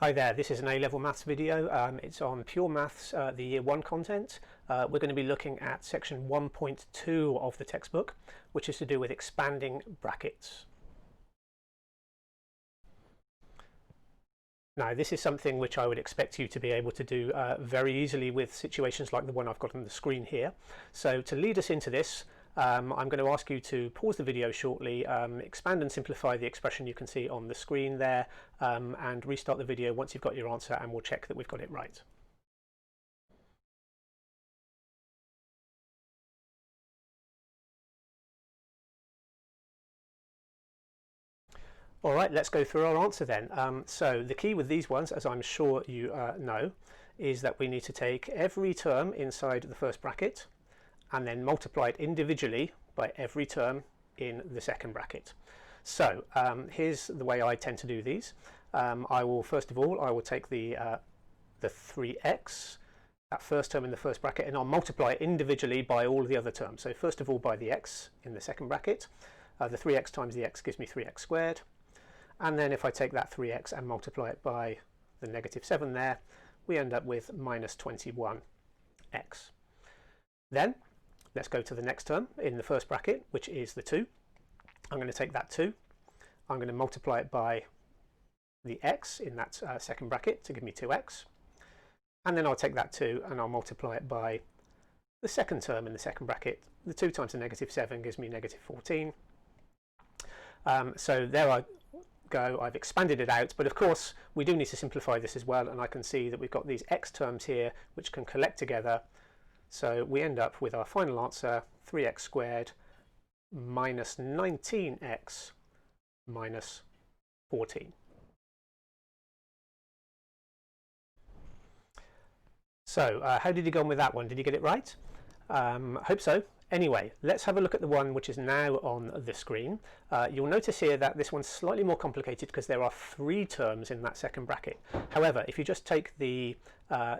Hi there, this is an A-level maths video. It's on pure maths, the year 1 content. We're going to be looking at section 1.2 of the textbook, which is to do with expanding brackets. Now, this is something which I would expect you to be able to do very easily with situations like the one I've got on the screen here. So to lead us into this, I'm going to ask you to pause the video shortly, expand and simplify the expression you can see on the screen there, and restart the video once you've got your answer, and we'll check that we've got it right. All right, let's go through our answer then. So the key with these ones, as I'm sure you know, is that we need to take every term inside the first bracket and then multiply it individually by every term in the second bracket. So here's the way I tend to do these. I will first of all take the 3x, that first term in the first bracket, and I'll multiply it individually by all the other terms. So first of all by the x in the second bracket, the 3x times the x gives me 3x squared, and then if I take that 3x and multiply it by the negative 7 there, we end up with minus 21x. Then let's go to the next term in the first bracket, which is the 2. I'm going to take that 2, I'm going to multiply it by the x in that second bracket to give me 2x, and then I'll take that 2 and I'll multiply it by the second term in the second bracket. The 2 times the negative 7 gives me negative 14. So there I go, I've expanded it out, but of course we do need to simplify this as well, and I can see that we've got these x terms here which can collect together. So we end up with our final answer, 3x squared minus 19x minus 14. So how did you go on with that one? Did you get it right? Hope so. Anyway, let's have a look at the one which is now on the screen. You'll notice here that this one's slightly more complicated because there are 3 terms in that second bracket. However, if you just take the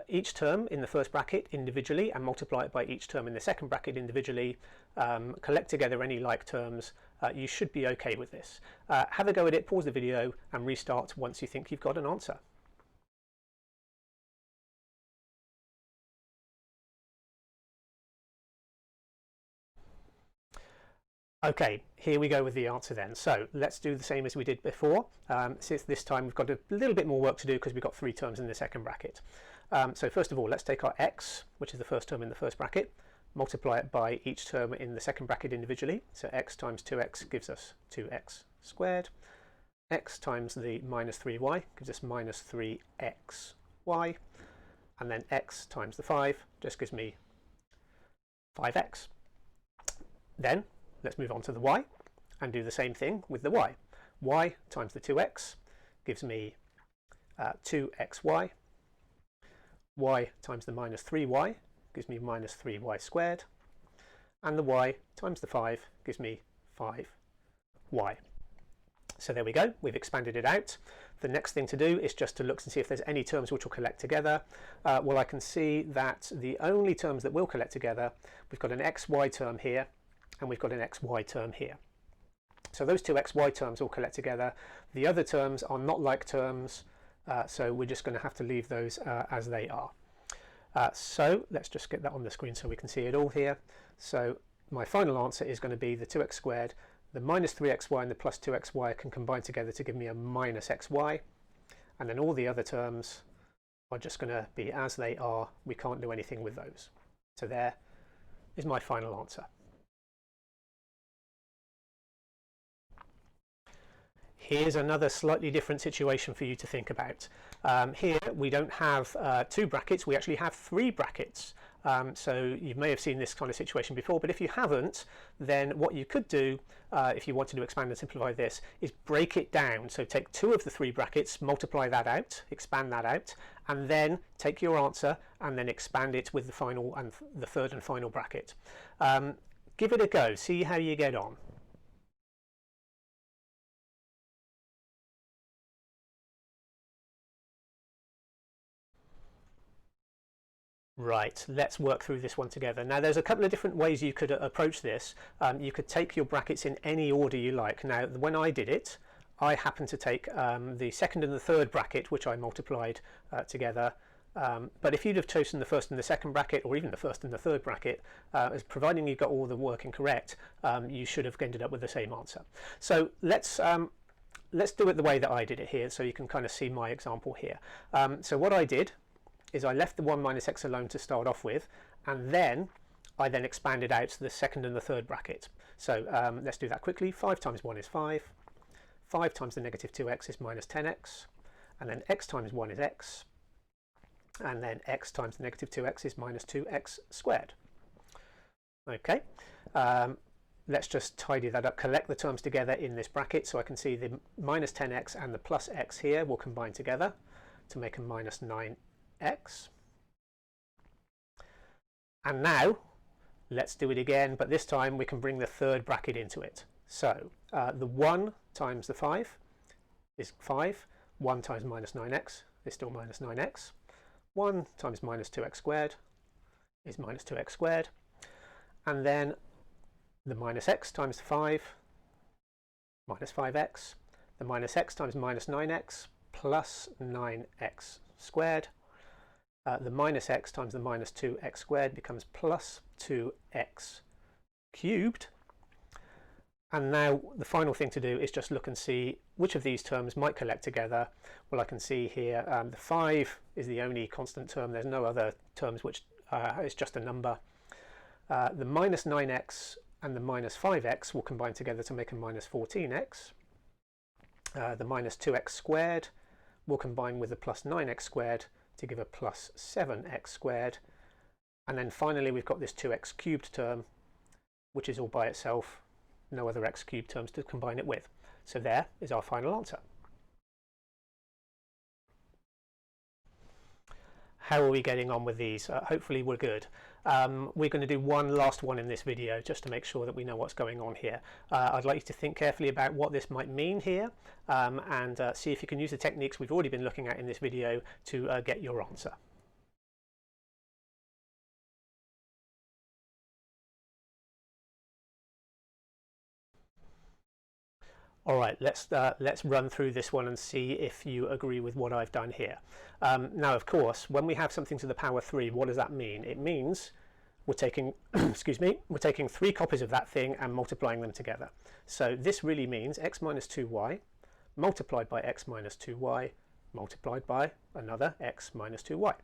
each term in the first bracket individually and multiply it by each term in the second bracket individually, collect together any like terms, you should be okay with this. Have a go at it, pause the video and restart once you think you've got an answer. Okay, here we go with the answer then. So let's do the same as we did before. Since this time we've got a little bit more work to do because we've got 3 terms in the second bracket. So first of all, let's take our x, which is the first term in the first bracket, multiply it by each term in the second bracket individually. So x times 2x gives us 2x squared. X times the minus 3y gives us minus 3xy. And then x times the 5 just gives me 5x. Then let's move on to the y and do the same thing with the y. Y times the 2x gives me 2xy. Y times the minus 3y gives me minus 3y squared. And the y times the 5 gives me 5y. So there we go, we've expanded it out. The next thing to do is just to look and see if there's any terms which will collect together. Well, I can see that the only terms that will collect together, we've got an xy term here, and we've got an xy term here. So those 2 xy terms will collect together. The other terms are not like terms, so we're just going to have to leave those as they are. So let's just get that on the screen so we can see it all here. So my final answer is going to be the 2x squared. The minus 3xy and the plus 2xy can combine together to give me a minus xy, and then all the other terms are just going to be as they are. We can't do anything with those. So there is my final answer. Here's another slightly different situation for you to think about. Here we don't have 2 brackets, we actually have 3 brackets. So you may have seen this kind of situation before, but if you haven't, then what you could do, if you wanted to expand and simplify this, is break it down. So take 2 of the 3 brackets, multiply that out, expand that out, and then take your answer and then expand it with the final and the third and final bracket. Give it a go, see how you get on. Right, let's work through this one together. Now there's a couple of different ways you could approach this. You could take your brackets in any order you like. Now when I did it, I happen to take the second and the third bracket, which I multiplied together. But if you'd have chosen the first and the second bracket, or even the first and the third bracket, as providing you got all the working correct, you should have ended up with the same answer. So let's do it the way that I did it here, so you can kind of see my example here. So what I did is I left the 1 minus x alone to start off with, and then I expanded out to the second and the third bracket. So let's do that quickly. 5 times 1 is 5. 5 times the negative 2x is minus 10x, and then x times 1 is x, and then x times the negative 2x is minus 2x squared. Okay, let's just tidy that up, collect the terms together in this bracket, so I can see the minus 10x and the plus x here will combine together to make a minus 9x. And now let's do it again, but this time we can bring the third bracket into it. So the 1 times the 5 is 5. 1 times minus 9x is still minus 9x. 1 times minus 2x squared is minus 2x squared. And then the minus x times 5, minus 5x. The minus x times minus 9x plus 9x squared. The minus x times the minus 2x squared becomes plus 2x cubed. And now the final thing to do is just look and see which of these terms might collect together. Well, I can see here the 5 is the only constant term. There's no other terms which is just a number. The minus 9x and the minus 5x will combine together to make a minus 14x. The minus 2x squared will combine with the plus 9x squared to give a plus 7x squared. And then finally we've got this 2x cubed term, which is all by itself. No other x cubed terms to combine it with. So there is our final answer. How are we getting on with these? Hopefully we're good. We're going to do one last one in this video just to make sure that we know what's going on here. I'd like you to think carefully about what this might mean here and see if you can use the techniques we've already been looking at in this video to get your answer. All right, let's run through this one and see if you agree with what I've done here. Now, of course, when we have something to the power 3, what does that mean? It means we're taking, excuse me, we're taking 3 copies of that thing and multiplying them together. So this really means x minus 2y multiplied by x minus 2y multiplied by another x minus 2y.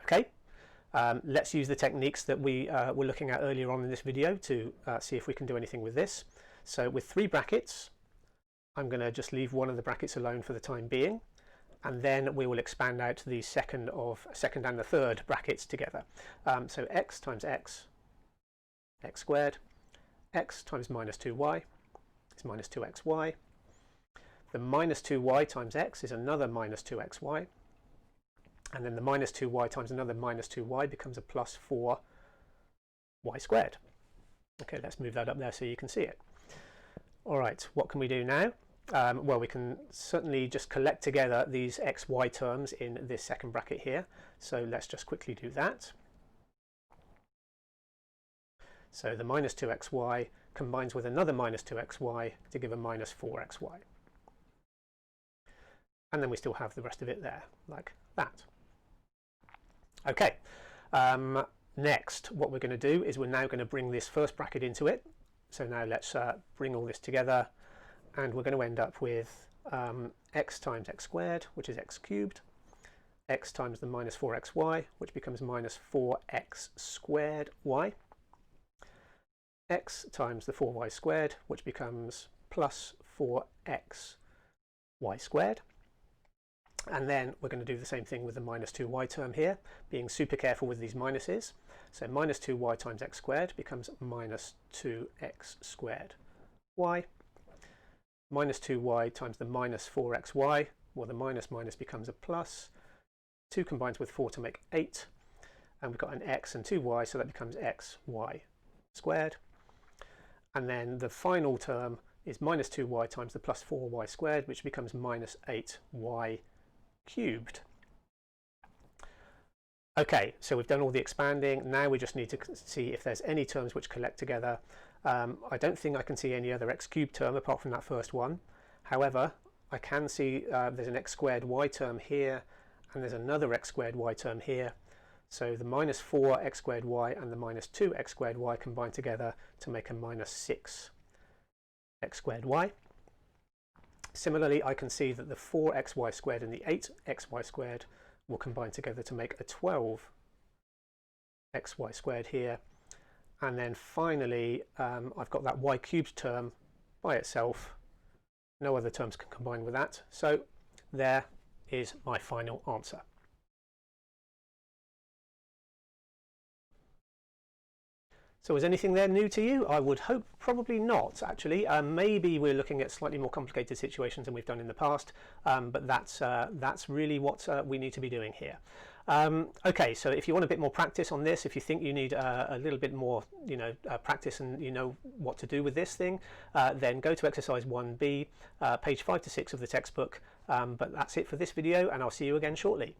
Okay, let's use the techniques that we were looking at earlier on in this video to see if we can do anything with this. So with 3 brackets, I'm going to just leave one of the brackets alone for the time being, and then we will expand out the second and the third brackets together. So x times x, x squared, x times minus 2y is minus 2xy. The minus 2y times x is another minus 2xy, and then the minus 2y times another minus 2y becomes a plus 4y squared. Okay, let's move that up there so you can see it. All right, what can we do now? Well, we can certainly just collect together these x, y terms in this second bracket here. So let's just quickly do that. So the minus 2xy combines with another minus 2xy to give a minus 4xy. And then we still have the rest of it there, like that. Okay, next, what we're going to do is we're now going to bring this first bracket into it. So now let's bring all this together, and we're going to end up with x times x squared, which is x cubed, x times the minus 4xy, which becomes minus 4x squared y, x times the 4y squared, which becomes plus 4x y squared. And then we're going to do the same thing with the minus 2y term here, being super careful with these minuses. So minus 2y times x squared becomes minus 2x squared y. Minus 2y times the minus 4xy, well, the minus minus becomes a plus. 2 combines with 4 to make 8. And we've got an x and 2y, so that becomes xy squared. And then the final term is minus 2y times the plus 4y squared, which becomes minus 8y cubed. Okay, so we've done all the expanding. Now we just need to see if there's any terms which collect together. I don't think I can see any other x cubed term apart from that first one. However, I can see there's an x squared y term here, and there's another x squared y term here. So the minus 4 x squared y and the minus 2 x squared y combine together to make a minus 6 x squared y. Similarly, I can see that the 4xy squared and the 8xy squared will combine together to make a 12xy squared here. And then finally, I've got that y cubed term by itself. No other terms can combine with that. So there is my final answer. So is anything there new to you? I would hope probably not, actually. Maybe we're looking at slightly more complicated situations than we've done in the past, but that's really what we need to be doing here. Okay, so if you want a bit more practice on this, if you think you need a little bit more, practice and you know what to do with this thing, then go to exercise 1B, page 5 to 6 of the textbook. But that's it for this video, and I'll see you again shortly.